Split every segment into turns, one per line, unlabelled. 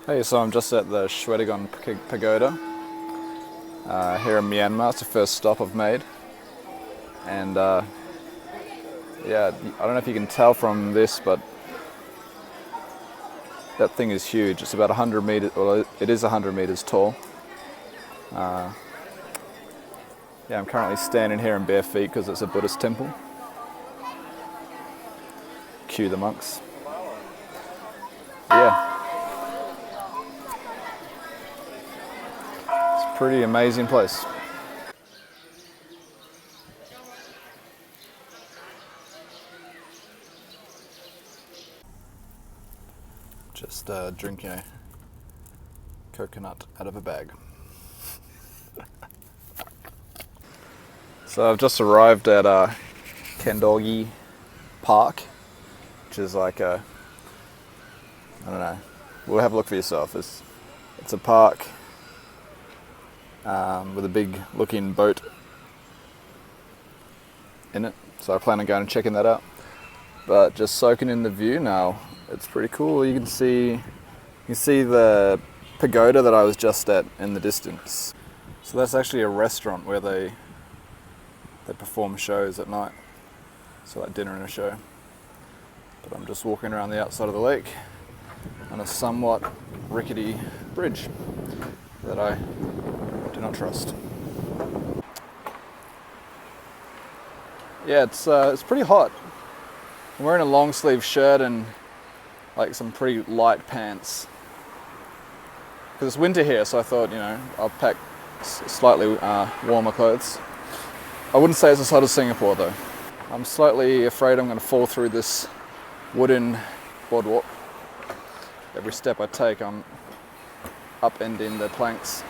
Hey, so I'm just at the Shwedagon Pagoda here in Myanmar. It's the first stop I've made. And yeah, I don't know if you can tell from this, but that thing is huge. It's about 100 meters, well, it is 100 meters tall. Yeah, I'm currently standing here in bare feet because it's a Buddhist temple. Cue the monks. Yeah. It's a pretty amazing place. Just drinking a coconut out of a bag. So I've just arrived at Kendogi Park, which is like I don't know, we'll have a look for yourself. It's a park with a big looking boat in it, so I plan on going and checking that out. But just soaking in the view now, it's pretty cool. You can see the pagoda that I was just at in the distance. So that's actually a restaurant where they perform shows at night, so like dinner and a show. But I'm just walking around the outside of the lake on a somewhat rickety bridge that I do not trust. Yeah, it's pretty hot. I'm wearing a long sleeve shirt and like some pretty light pants because it's winter here, so I thought, I'll pack slightly warmer clothes. I wouldn't say it's as hot as Singapore though. I'm slightly afraid I'm going to fall through this wooden boardwalk. Every step I take, I'm upending the planks.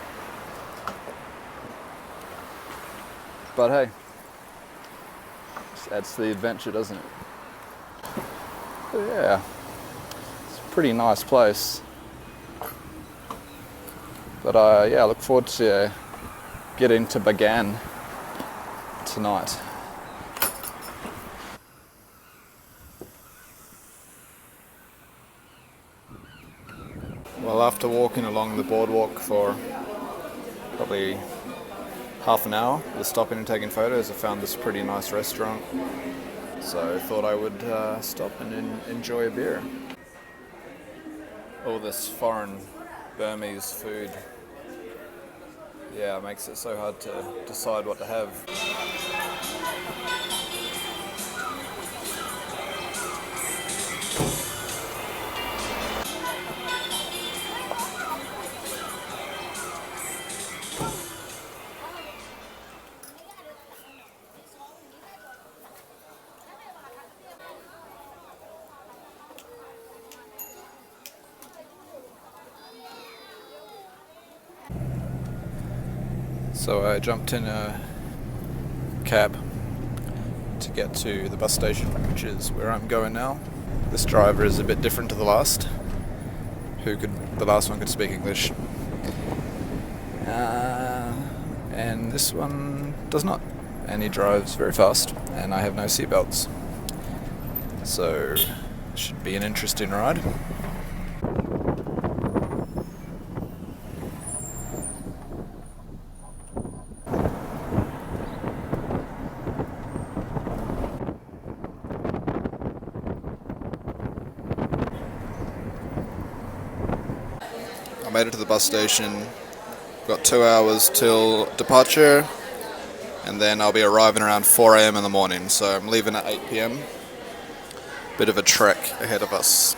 But hey, just adds to the adventure, doesn't it? But yeah, it's a pretty nice place. But yeah, I look forward to getting to Bagan tonight. Well, after walking along the boardwalk for probably half an hour, just stopping and taking photos, I found this pretty nice restaurant. So I thought I would stop and enjoy a beer. All this foreign Burmese food, yeah, makes it so hard to decide what to have. So I jumped in a cab to get to the bus station, which is where I'm going now. This driver is a bit different to the last. The last one could speak English. And this one does not. And he drives very fast, and I have no seatbelts. So it should be an interesting ride. I made it to the bus station. Got 2 hours till departure, and then I'll be arriving around 4 a.m. in the morning, so I'm leaving at 8 p.m. Bit of a trek ahead of us.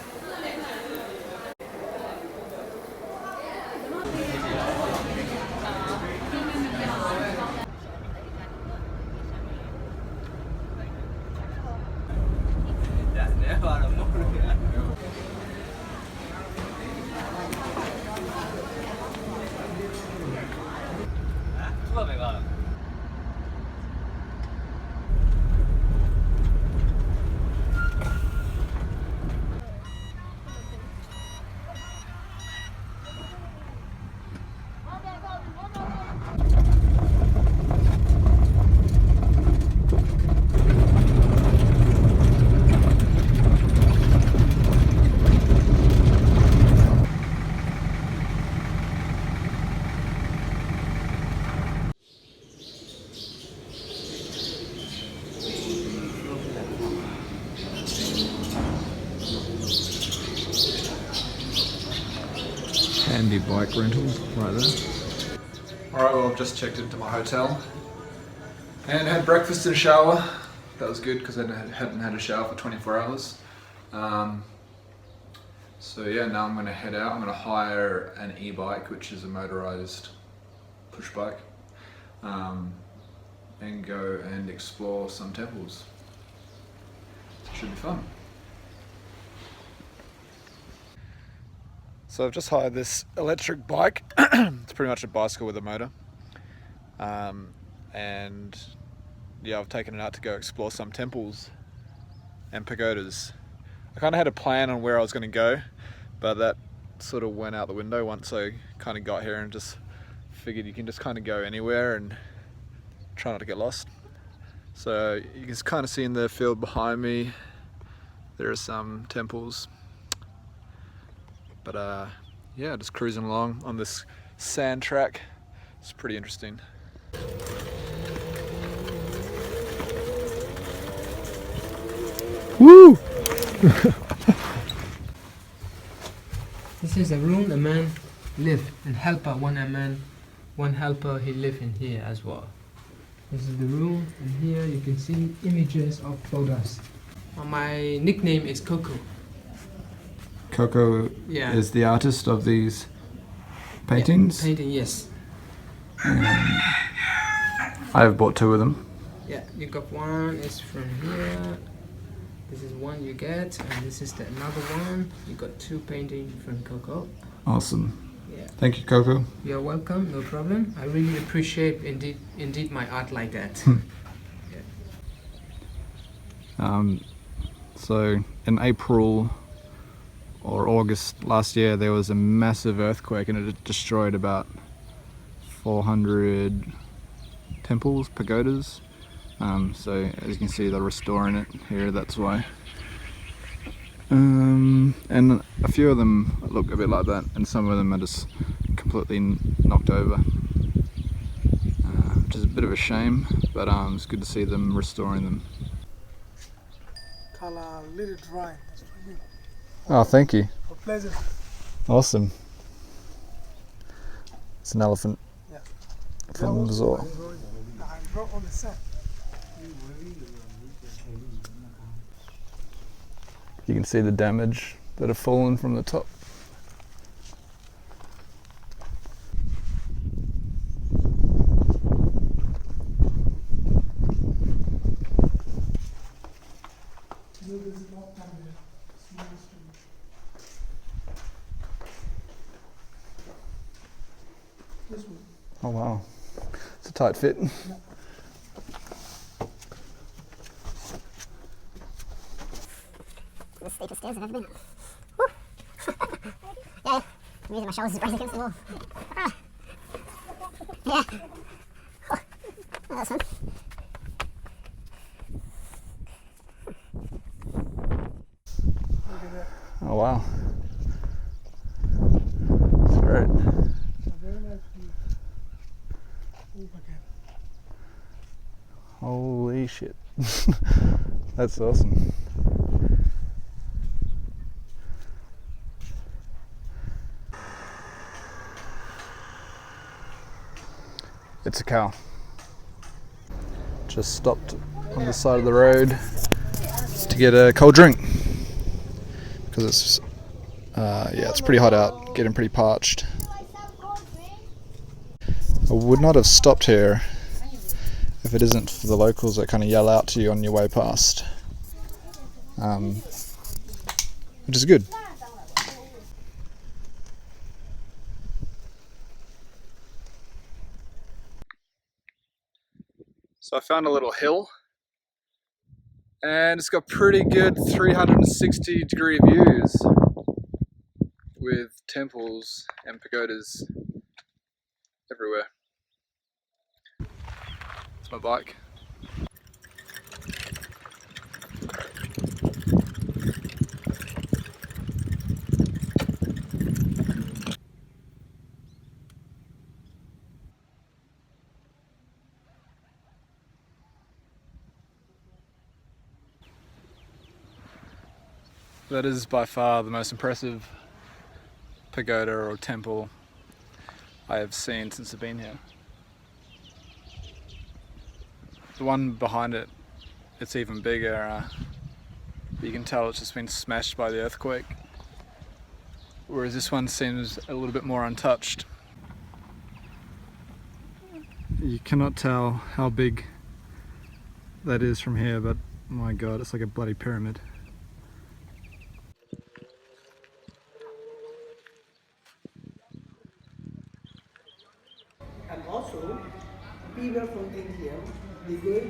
Handy bike rental right there. Alright, well I've just checked into my hotel and had breakfast and a shower. That was good because I hadn't had a shower for 24 hours. So yeah, now I'm going to head out. I'm going to hire an e-bike, which is a motorized push bike, and go and explore some temples. Should be fun. So I've just hired this electric bike. It's pretty much a bicycle with a motor. And yeah, I've taken it out to go explore some temples and pagodas. I kind of had a plan on where I was going to go, but that sort of went out the window once I kind of got here and just figured you can just kind of go anywhere and try not to get lost. So you can kind of see in the field behind me there are some temples, but yeah, just cruising along on this sand track. It's pretty interesting. Woo!
This is a room a man live, and helper, one helper he live in here as well. This is the room, and here you can see images of Buddhas. My nickname is Coco.
Coco is the artist of these paintings?
Yeah, painting, yes.
I have bought 2 of them.
Yeah, you got one, is from here. This is one you get, and this is another one. You got 2 paintings from Coco.
Awesome.
Yeah.
Thank you, Coco.
You're welcome, no problem. I really appreciate indeed my art like that. Yeah.
So in April or August last year there was a massive earthquake and it destroyed about 400 temples, pagodas. So as you can see they're restoring it here, that's why. And a few of them look a bit like that, and some of them are just completely knocked over, which is a bit of a shame, but it's good to see them restoring them.
Color, little drawing. That's for you.
Oh, thank you.
For pleasure.
Awesome. It's an elephant from Zor.
I draw on the set.
You can see the damage that have fallen from the top. Oh wow, it's a tight fit.
The steepest stairs I've ever been. Woo. Yeah, I'm using my shoulders to brace against the wall. Yeah. Oh, that's fun.
Look at that.
Oh wow, it's great.
A very nice view. Oh, Bagan.
Holy shit, that's awesome. It's a cow. Just stopped on the side of the road to get a cold drink because it's yeah, it's pretty hot out, getting pretty parched. I would not have stopped here if it isn't for the locals that kind of yell out to you on your way past, which is good. So I found a little hill and it's got pretty good 360-degree views with temples and pagodas everywhere. It's my bike. That is by far the most impressive pagoda or temple I have seen since I've been here. The one behind it, it's even bigger. You can tell it's just been smashed by the earthquake, whereas this one seems a little bit more untouched. You cannot tell how big that is from here, but my god, it's like a bloody pyramid.
And also, people from India, they go.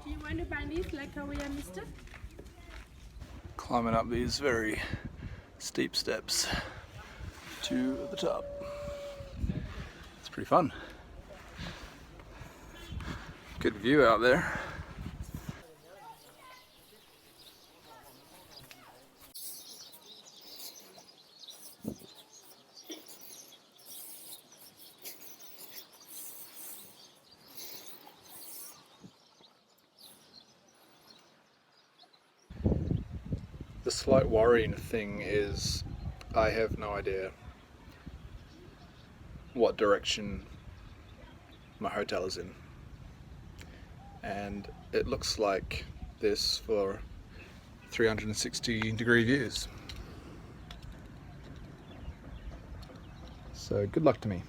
Do you want to buy this like how we are, mister?
Climbing up these very steep steps to the top. It's pretty fun. Good view out there. The slight worrying thing is I have no idea what direction my hotel is in, and it looks like this for 360-degree views. So good luck to me.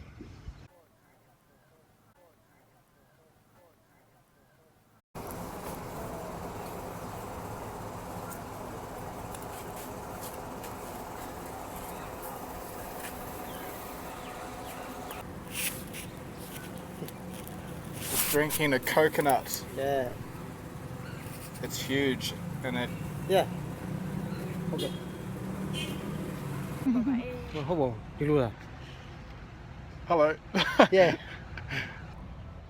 Drinking a coconut.
Yeah.
It's huge, and it.
Yeah. Okay.
Hello.
Yeah.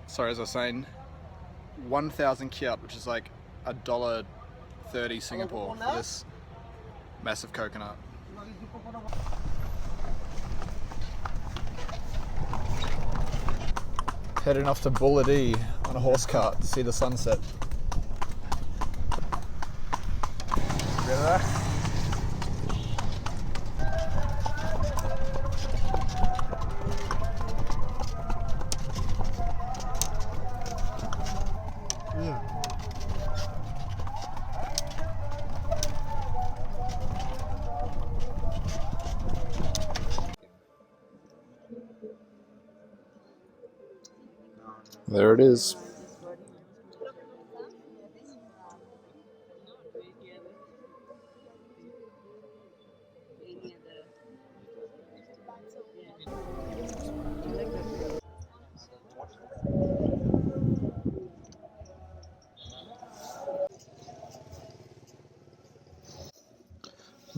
Sorry, as I was saying, 1,000 kyat, which is like $1.30 Singapore for this massive coconut. Heading off to Buladi on a horse cart to see the sunset. Ready for that? There it is.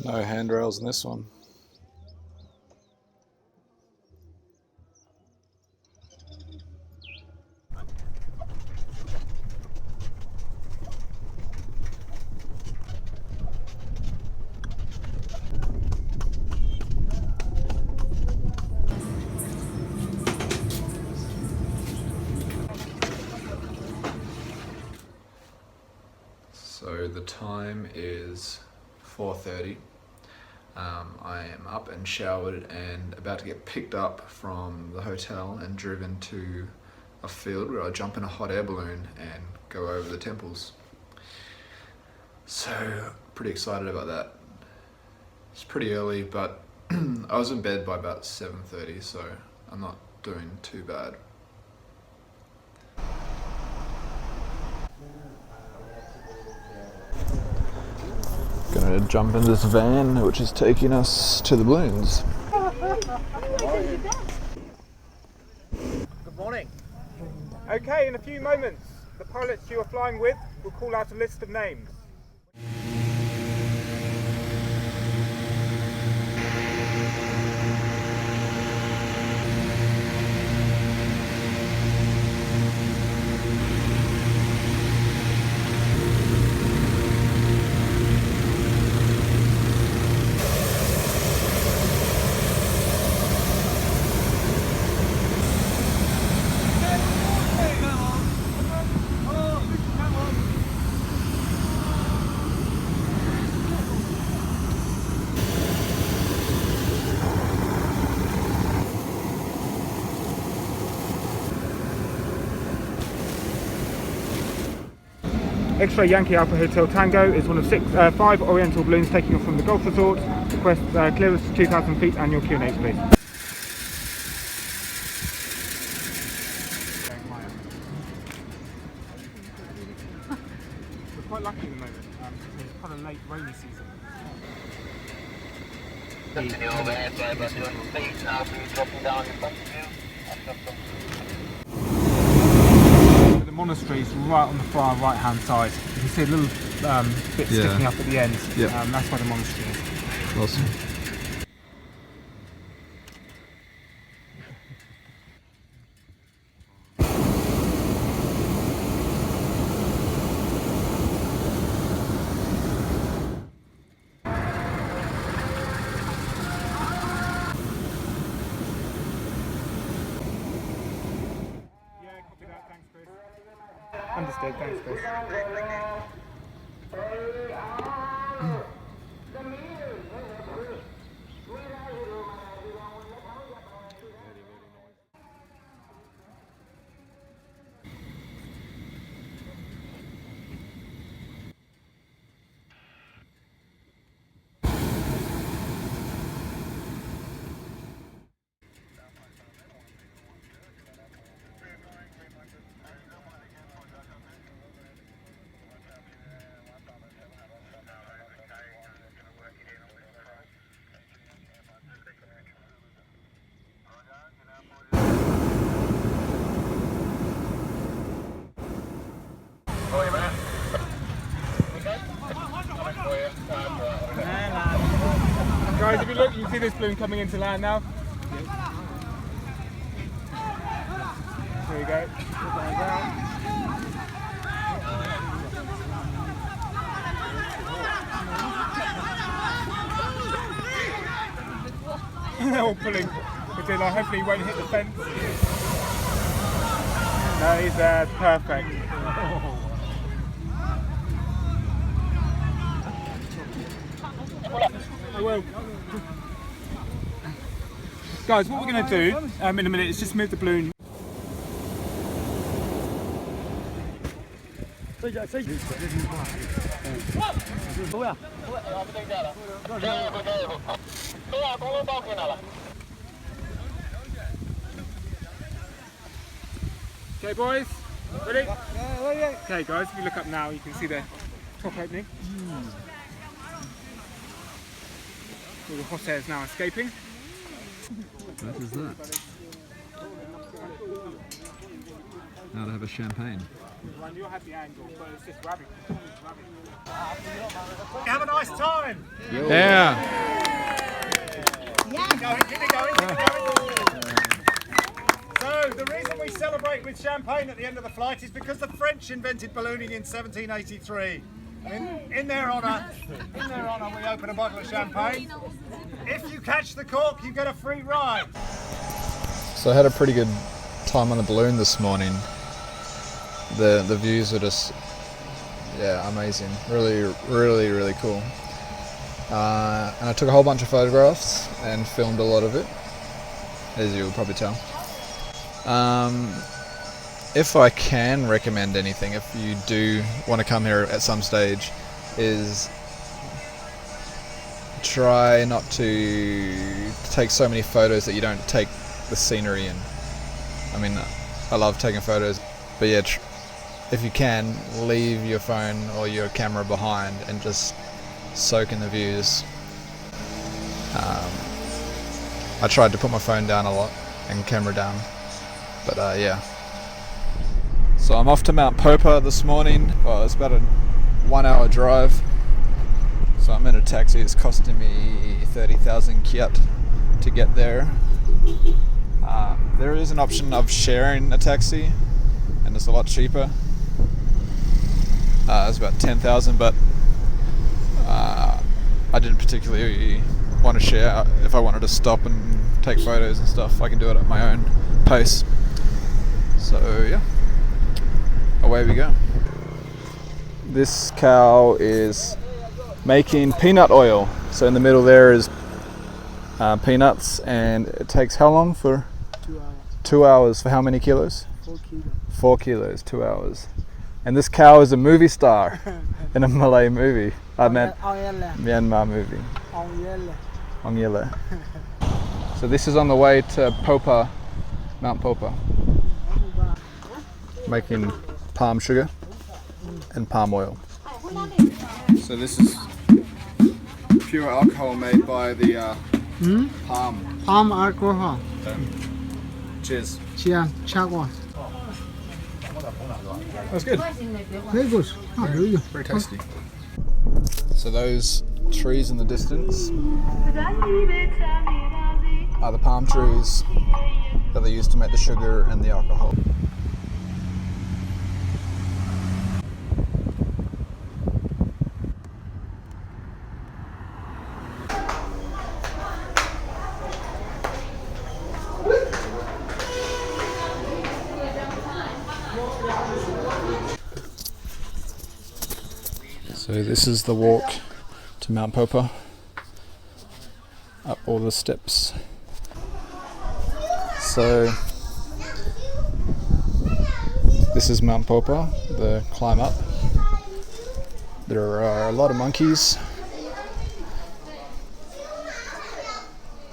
No handrails in this one. So the time is 4:30. I am up and showered and about to get picked up from the hotel and driven to a field where I jump in a hot air balloon and go over the temples. So pretty excited about that. It's pretty early, but I was in bed by about 7:30, so I'm not doing too bad. Gonna jump in this van, which is taking us to the balloons.
Good morning. Okay, in a few moments, the pilots you are flying with will call out a list of names. X-Ray Yankee Alpha Hotel Tango is one of 5 Oriental balloons taking off from the golf resort. Request clearance to 2,000 feet and your Q&As, please. We're quite lucky at the moment. It's quite a late rainy season. The monastery is right on the far right hand side. You can see a little bit sticking up at the end. That's where the monastery is.
Awesome.
Understood, thanks Chris. Guys, if you look, you can see this balloon coming into land now. There you go. They're all pulling, but hopefully he won't hit the fence. No, he's there, perfect. I will. Guys, what we're going to do in a minute is just move the balloon. Okay boys, ready? Okay guys, if you look up now you can see the top opening. All the hot air is now escaping.
What is that? Now to have a champagne.
You'll have the angle, but it's just rabbit.
Have a nice time.
Yeah.
Keep it going, keep it going, keep it going. So, the reason we celebrate with champagne at the end of the flight is because the French invented ballooning in 1783. In their honour, we open a bottle of champagne. If you catch the cork, you get a free ride.
So I had a pretty good time on the balloon this morning. The views are just, amazing. Really cool. And I took a whole bunch of photographs and filmed a lot of it, as you'll probably tell. If I can recommend anything, if you do want to come here at some stage, is try not to take so many photos that you don't take the scenery in. I mean, I love taking photos, but yeah, if you can, leave your phone or your camera behind and just soak in the views. I tried to put my phone down a lot and camera down, but yeah. So I'm off to Mount Popa this morning. Well, it's about a 1 hour drive. So I'm in a taxi. It's costing me 30,000 kyat to get there. There is an option of sharing a taxi, and it's a lot cheaper. It's about 10,000, but I didn't particularly want to share. If I wanted to stop and take photos and stuff, I can do it at my own pace. So yeah. Away we go. This cow is making peanut oil. So in the middle there is peanuts, and it takes how long for?
2 hours.
2 hours for how many kilos?
4 kilos.
4 kilos, 2 hours. And this cow is a movie star in a Malay movie. I meant Myanmar movie. Ong Yele. So this is on the way to Popa, Mount Popa. Making palm sugar and palm oil. So this is pure alcohol made by the palm.
Palm alcohol.
Cheers.
Cheers. Chagwa.
That's good.
Very good. Oh, very good.
Very tasty. So those trees in the distance are the palm trees that they use to make the sugar and the alcohol. So this is the walk to Mount Popa, up all the steps. So this is Mount Popa, the climb up. There are a lot of monkeys,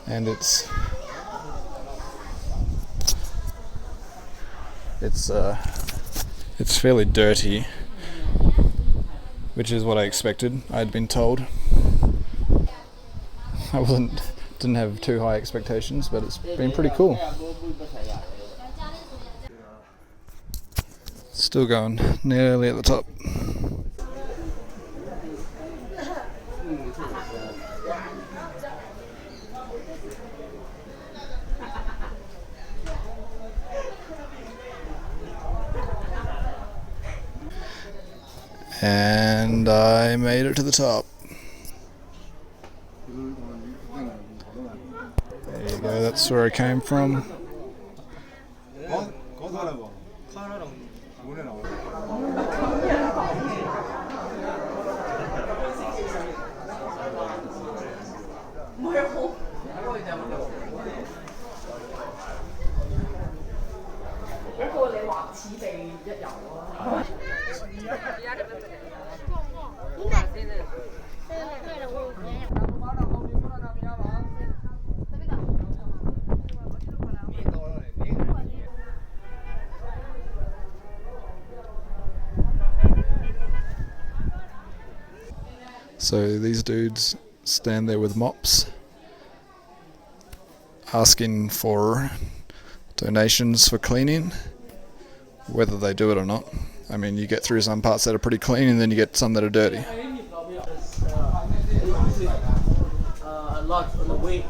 and it's fairly dirty, which is what I expected. I had been told. I didn't have too high expectations, but it's been pretty cool. Still going, nearly at the top. And I made it to the top. There you go, that's where I came from. So these dudes stand there with mops asking for donations for cleaning, whether they do it or not. I mean, you get through some parts that are pretty clean and then you get some that are dirty.
A lot on the way.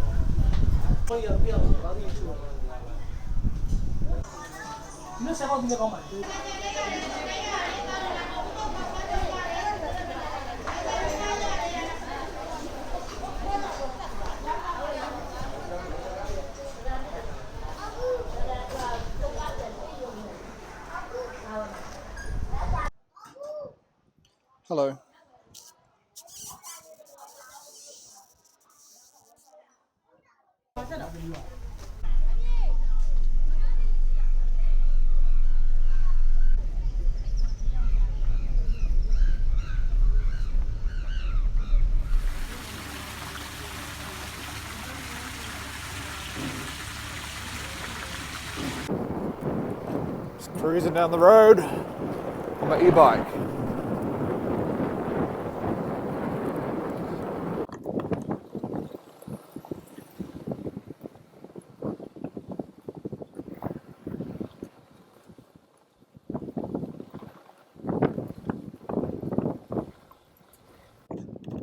Hello. Just cruising down the road on my e-bike.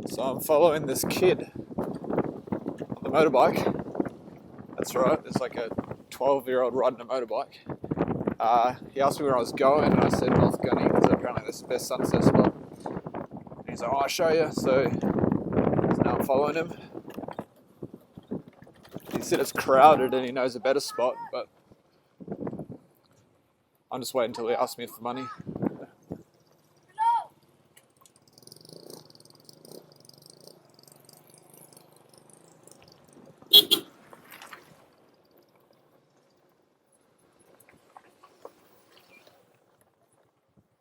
So I'm following this kid on the motorbike. That's right, it's like a 12-year-old riding a motorbike. He asked me where I was going, and I said North Gunny, because apparently that's the best sunset spot. And he's like, oh, I'll show you. So now I'm following him. He said it's crowded and he knows a better spot, but I'm just waiting until he asks me for money.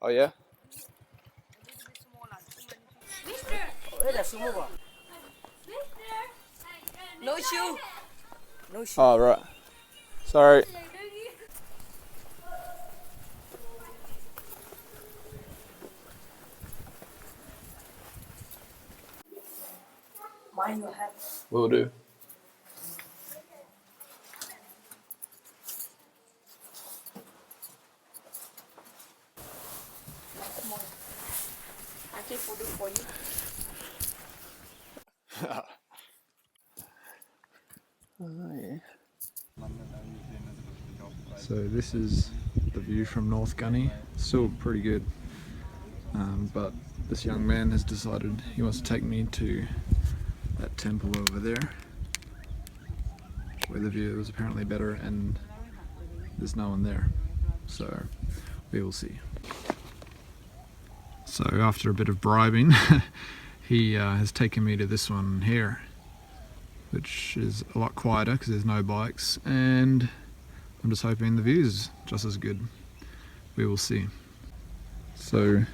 Oh yeah?
No shoe. No shoe.
Oh, right. Sorry.
Mind your hat.
Will do.
I take photo for you.
So this is the view from North Gunny. Still pretty good, but this young man has decided he wants to take me to that temple over there, where the view is apparently better and there's no one there. So we will see. So after a bit of bribing, he has taken me to this one here, which is a lot quieter because there's no bikes, and I'm just hoping the view is just as good. We will see. So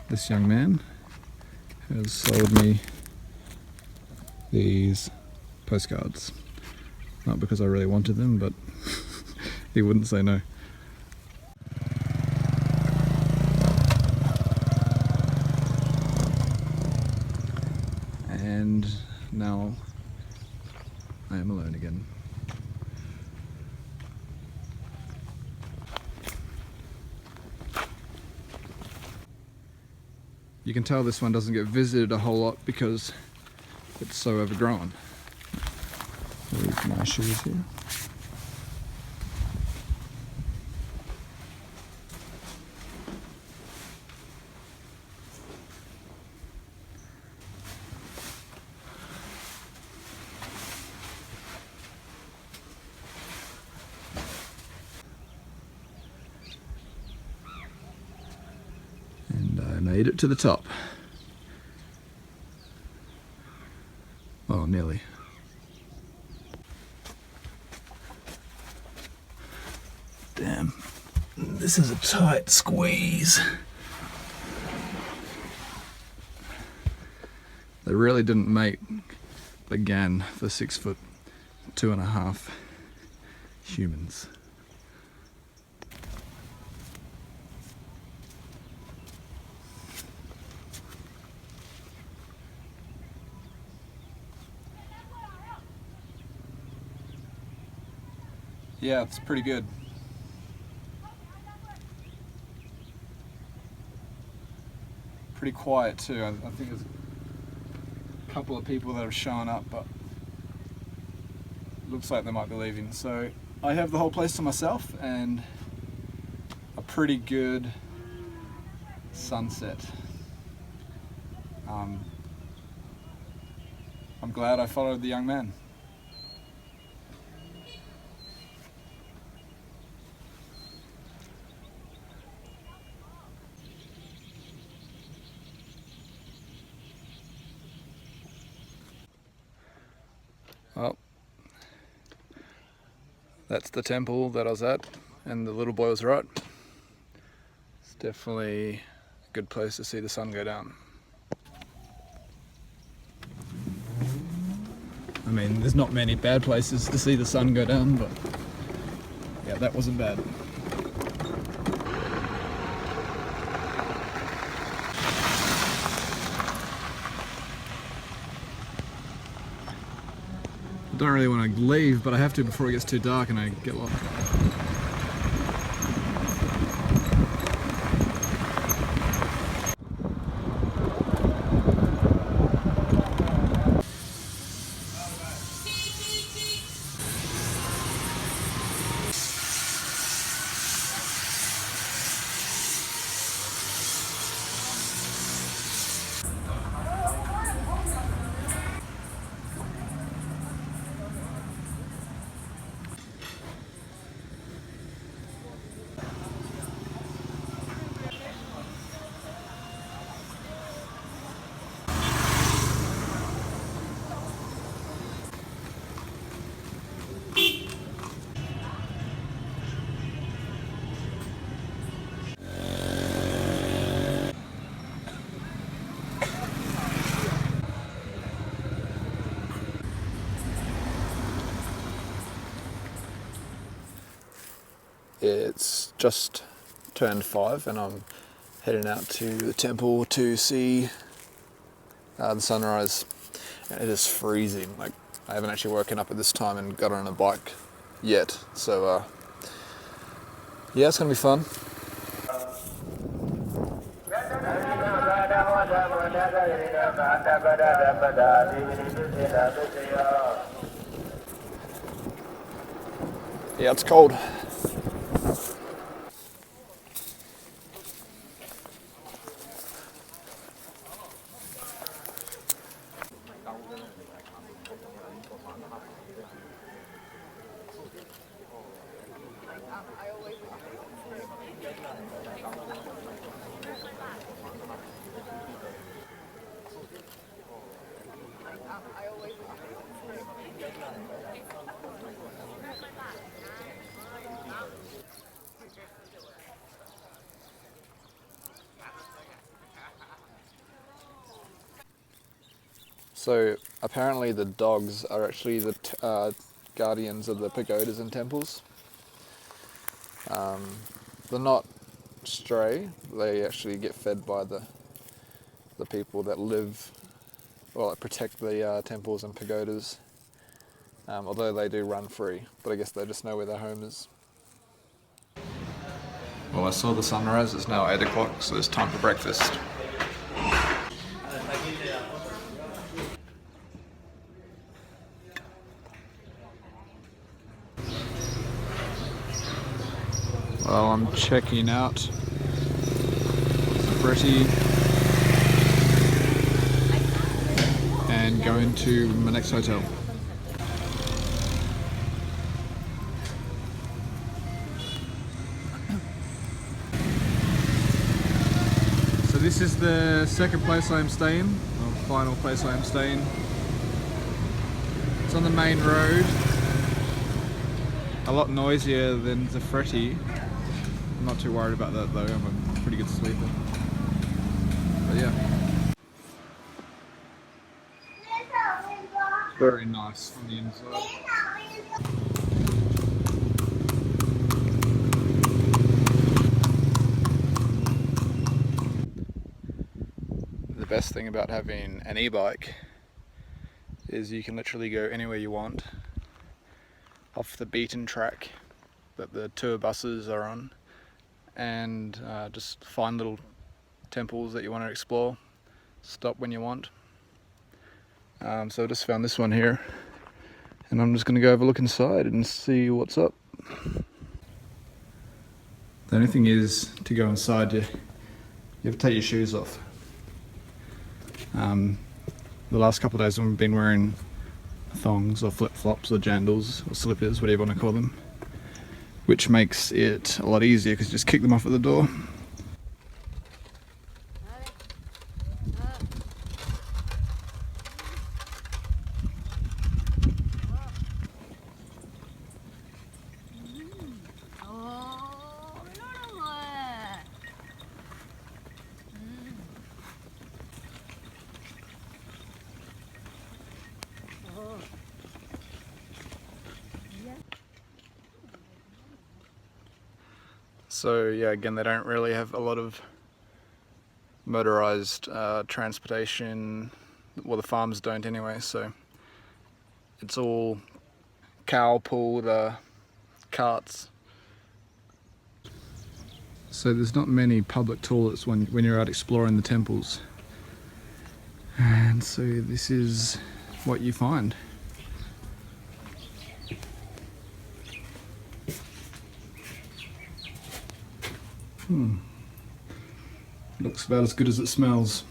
this young man has sold me these postcards. Not because I really wanted them, but he wouldn't say no. And now I am alone again. You can tell this one doesn't get visited a whole lot because it's so overgrown. Leave my shoes here. And I made it to the top. Oh, nearly. Damn, this is a tight squeeze. They really didn't make Bagan for 6'2.5" humans. Yeah, it's pretty good. Pretty quiet too. I think there's a couple of people that have shown up, but looks like they might be leaving. So I have the whole place to myself and a pretty good sunset. I'm glad I followed the young man. Well, that's the temple that I was at, and the little boy was right. It's definitely a good place to see the sun go down. I mean, there's not many bad places to see the sun go down, but yeah, that wasn't bad. I don't really want to leave, but I have to before it gets too dark and I get lost. It's just turned 5 and I'm heading out to the temple to see the sunrise. And it is freezing. Like, I haven't actually woken up at this time and got on a bike yet. So yeah, it's gonna be fun. Yeah, it's cold. So apparently the dogs are actually the guardians of the pagodas and temples. They're not stray, they actually get fed by the people that live, well, that protect the temples and pagodas, although they do run free, but I guess they just know where their home is. Well, I saw the sunrise, it's now 8 o'clock, so it's time for breakfast. Well, I'm checking out Pretty and going to my next hotel. So this is the second place I'm staying, or final place I'm staying. It's on the main road, a lot noisier than Zafreti. I'm not too worried about that though, I'm a pretty good sleeper. But yeah. Very nice on the inside. The best thing about having an e-bike is you can literally go anywhere you want off the beaten track that the tour buses are on, and just find little temples that you want to explore, stop when you want. So I just found this one here and I'm just going to go have a look inside and see what's up. The only thing is, to go inside you have to take your shoes off. The last couple of days I've been wearing thongs or flip-flops or jandals or slippers, whatever you want to call them, which makes it a lot easier because you just kick them off at the door. So yeah, again, they don't really have a lot of motorized transportation. Well, the farms don't anyway, so it's all cow pulled carts. So there's not many public toilets when you're out exploring the temples, and so this is what you find. Looks about as good as it smells.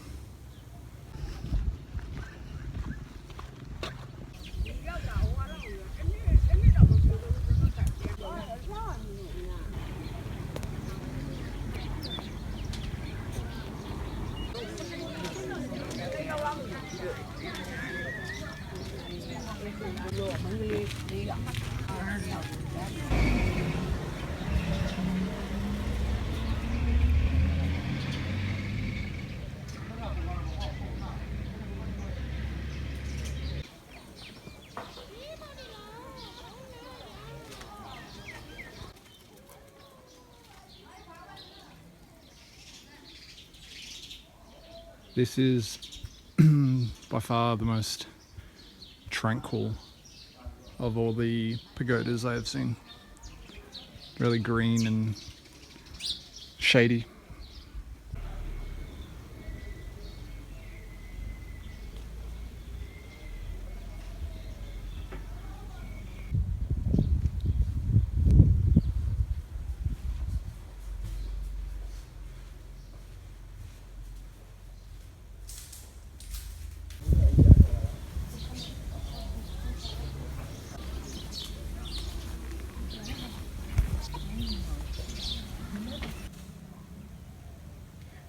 This is by far the most tranquil of all the pagodas I have seen. Really green and shady.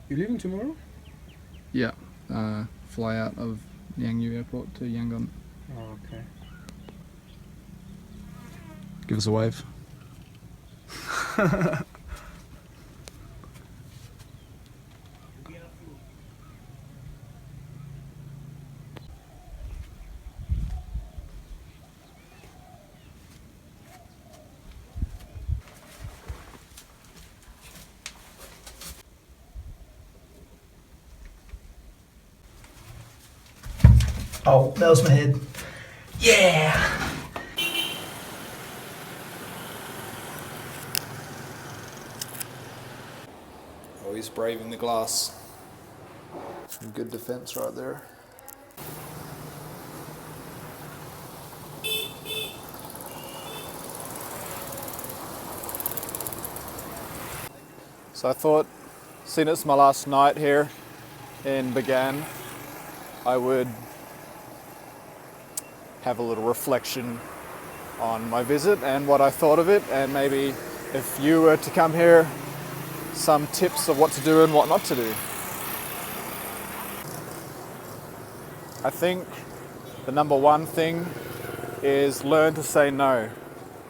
You leaving tomorrow?
Yeah, fly out of Yangyu Airport to Yangon.
Oh, okay.
Give us a wave.
Oh, that was my head. Yeah!
Oh, he's braving the glass. Some good defense right there. So I thought, seeing it's my last night here in Bagan, I would have a little reflection on my visit and what I thought of it, and maybe if you were to come here, some tips of what to do and what not to do. I think the number one thing is learn to say no,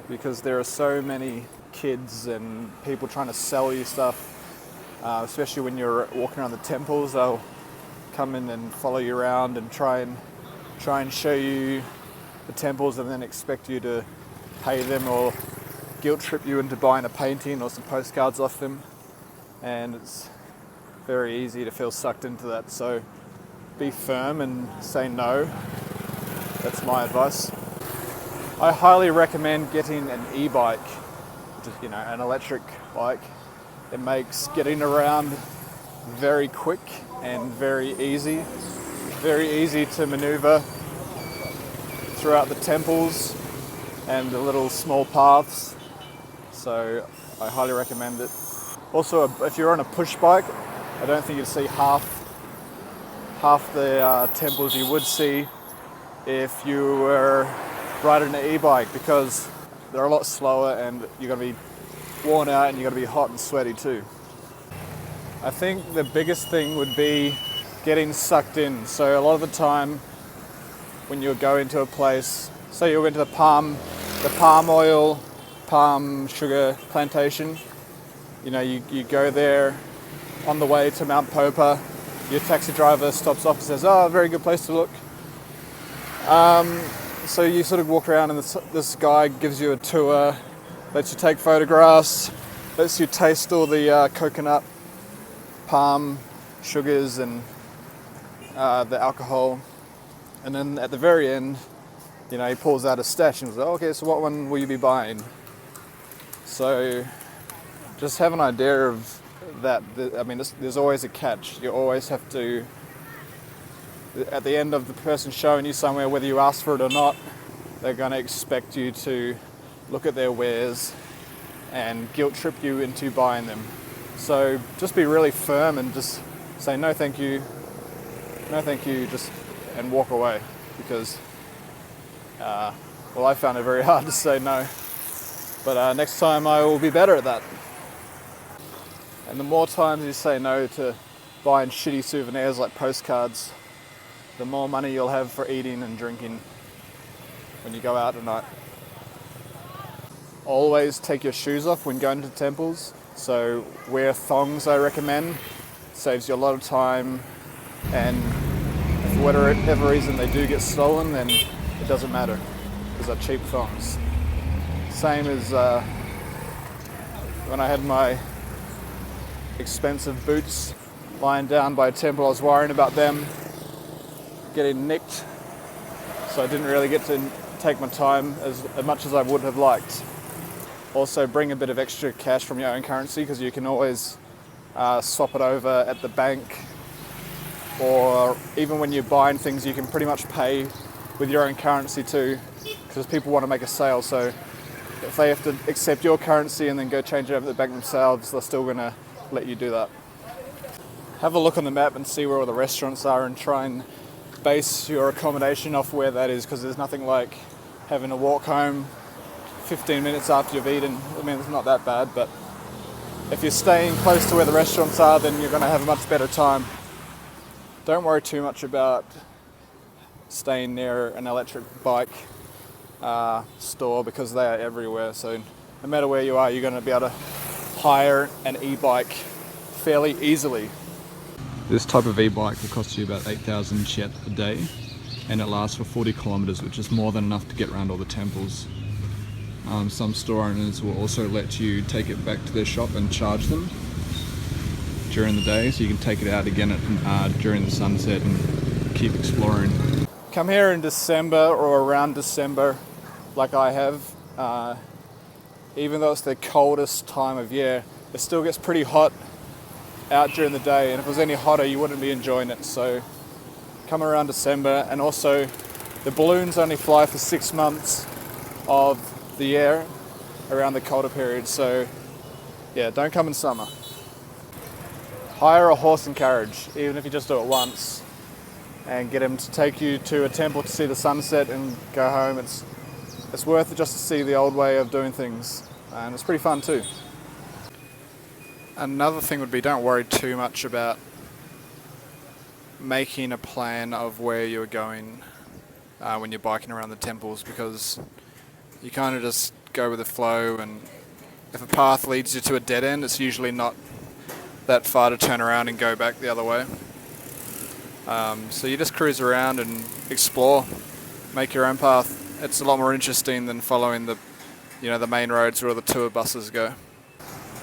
because there are so many kids and people trying to sell you stuff, especially when you're walking around the temples. They'll come in and follow you around and try and show you the temples and then expect you to pay them or guilt trip you into buying a painting or some postcards off them, and it's very easy to feel sucked into that. So be firm and say no. That's my advice. I highly recommend getting an e-bike, which is, an electric bike. It makes getting around very quick and very easy to maneuver throughout the temples and the little small paths. So I highly recommend it. Also, if you're on a push bike, I don't think you'd see half the temples you would see if you were riding an e-bike, because they're a lot slower and you're going to be worn out and you're going to be hot and sweaty too. I think the biggest thing would be getting sucked in. So a lot of the time when you go into a place, say you went to the palm oil, palm sugar plantation, you go there on the way to Mount Popa, your taxi driver stops off and says, "Oh, very good place to look." So you sort of walk around and this guy gives you a tour, lets you take photographs, lets you taste all the coconut, palm sugars and the alcohol. And then at the very end, he pulls out a stash and says, "Oh, okay, so what one will you be buying?" So just have an idea of that. There's always a catch. You always have to, at the end of the person showing you somewhere, whether you ask for it or not, they're going to expect you to look at their wares and guilt trip you into buying them. So just be really firm and just say no thank you, and walk away, because I found it very hard to say no, but next time I will be better at that. And the more times you say no to buying shitty souvenirs like postcards, the more money you'll have for eating and drinking when you go out at night. Always take your shoes off when going to temples. So wear thongs, I recommend. Saves you a lot of time, and if for whatever reason they do get stolen, then it doesn't matter, because they're cheap thongs. Same as when I had my expensive boots lying down by a temple. I was worrying about them getting nicked, so I didn't really get to take my time as much as I would have liked. Also, bring a bit of extra cash from your own currency, because you can always swap it over at the bank, or even when you're buying things you can pretty much pay with your own currency too, because people want to make a sale. So if they have to accept your currency and then go change it over at the bank themselves, they're still going to let you do that. Have a look on the map and see where all the restaurants are, and try and base your accommodation off where that is, because there's nothing like having to walk home 15 minutes after you've eaten. I mean, it's not that bad, but if you're staying close to where the restaurants are, then you're going to have a much better time. Don't worry too much about staying near an electric bike store, because they are everywhere. So no matter where you are, you're going to be able to hire an e-bike fairly easily. This type of e-bike will cost you about 8,000 kyat a day, and it lasts for 40 kilometers, which is more than enough to get around all the temples. Some store owners will also let you take it back to their shop and charge them during the day, so you can take it out again during the sunset and keep exploring. Come here in December or around December, like I have. Even though it's the coldest time of year, it still gets pretty hot out during the day, and if it was any hotter you wouldn't be enjoying it. So come around December. And also the balloons only fly for 6 months of the year around the colder period, so yeah, don't come in summer. Hire a horse and carriage, even if you just do it once, and get him to take you to a temple to see the sunset and go home. It's worth it just to see the old way of doing things, and it's pretty fun too. Another thing would be, don't worry too much about making a plan of where you're going when you're biking around the temples, because you kind of just go with the flow, and if a path leads you to a dead end, it's usually not that far to turn around and go back the other way. So you just cruise around and explore, make your own path. It's a lot more interesting than following the main roads where all the tour buses go.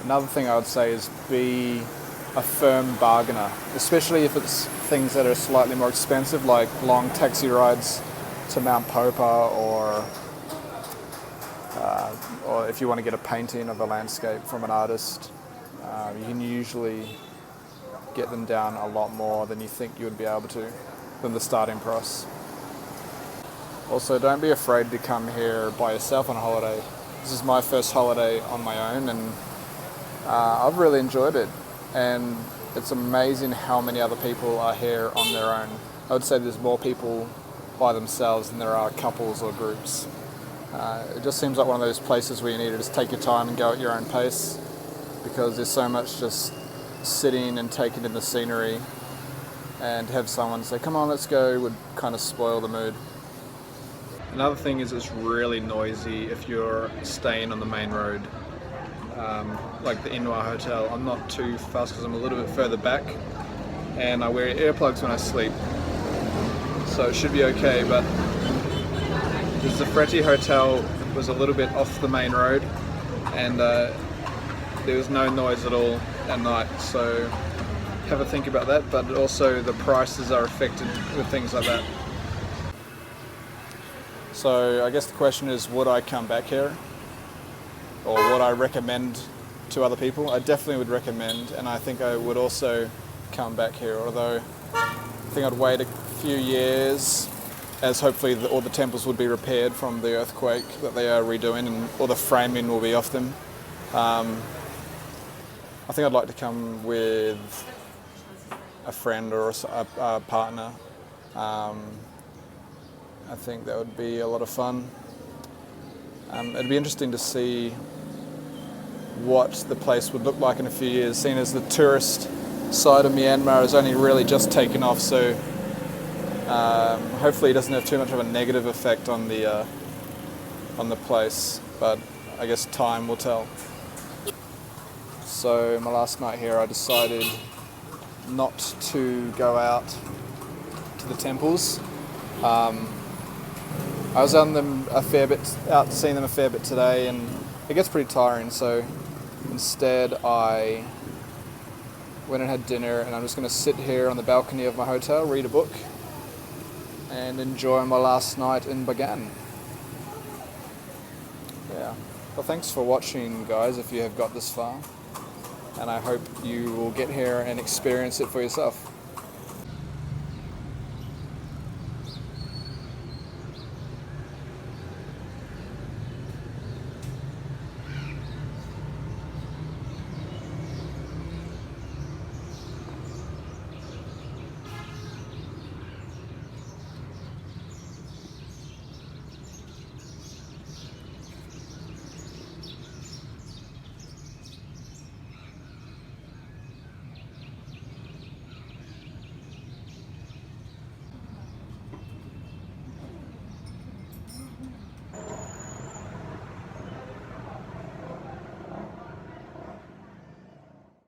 Another thing I would say is be a firm bargainer, especially if it's things that are slightly more expensive, like long taxi rides to Mount Popa, or if you want to get a painting of a landscape from an artist, you can usually get them down a lot more than you think you would be able to than the starting price. Also, don't be afraid to come here by yourself on a holiday. This is my first holiday on my own, and I've really enjoyed it, and it's amazing how many other people are here on their own. I would say there's more people by themselves than there are couples or groups. It just seems like one of those places where you need to just take your time and go at your own pace, because there's so much just sitting and taking in the scenery, and to have someone say, come on, let's go, would kind of spoil the mood. Another thing is it's really noisy if you're staying on the main road. Like the Inwa Hotel, I'm not too fast because I'm a little bit further back, and I wear earplugs when I sleep, so it should be okay. But the Zafreti Hotel was a little bit off the main road, and there was no noise at all at night, so have a think about that. But also the prices are affected with things like that. So I guess the question is, would I come back here? Or would I recommend to other people? I definitely would recommend, and I think I would also come back here, although I think I'd wait a few years, as hopefully all the temples would be repaired from the earthquake that they are redoing, and all the framing will be off them. I think I'd like to come with a friend or a partner. I think that would be a lot of fun. It'd be interesting to see what the place would look like in a few years, seeing as the tourist side of Myanmar has only really just taken off, so hopefully it doesn't have too much of a negative effect on the place, but I guess time will tell. So my last night here, I decided not to go out to the temples. I was on them out seeing them a fair bit today, and it gets pretty tiring, so instead I went and had dinner, and I'm just going to sit here on the balcony of my hotel, read a book, and enjoy my last night in Bagan. Yeah. Well, thanks for watching, guys, if you have got this far. And I hope you will get here and experience it for yourself.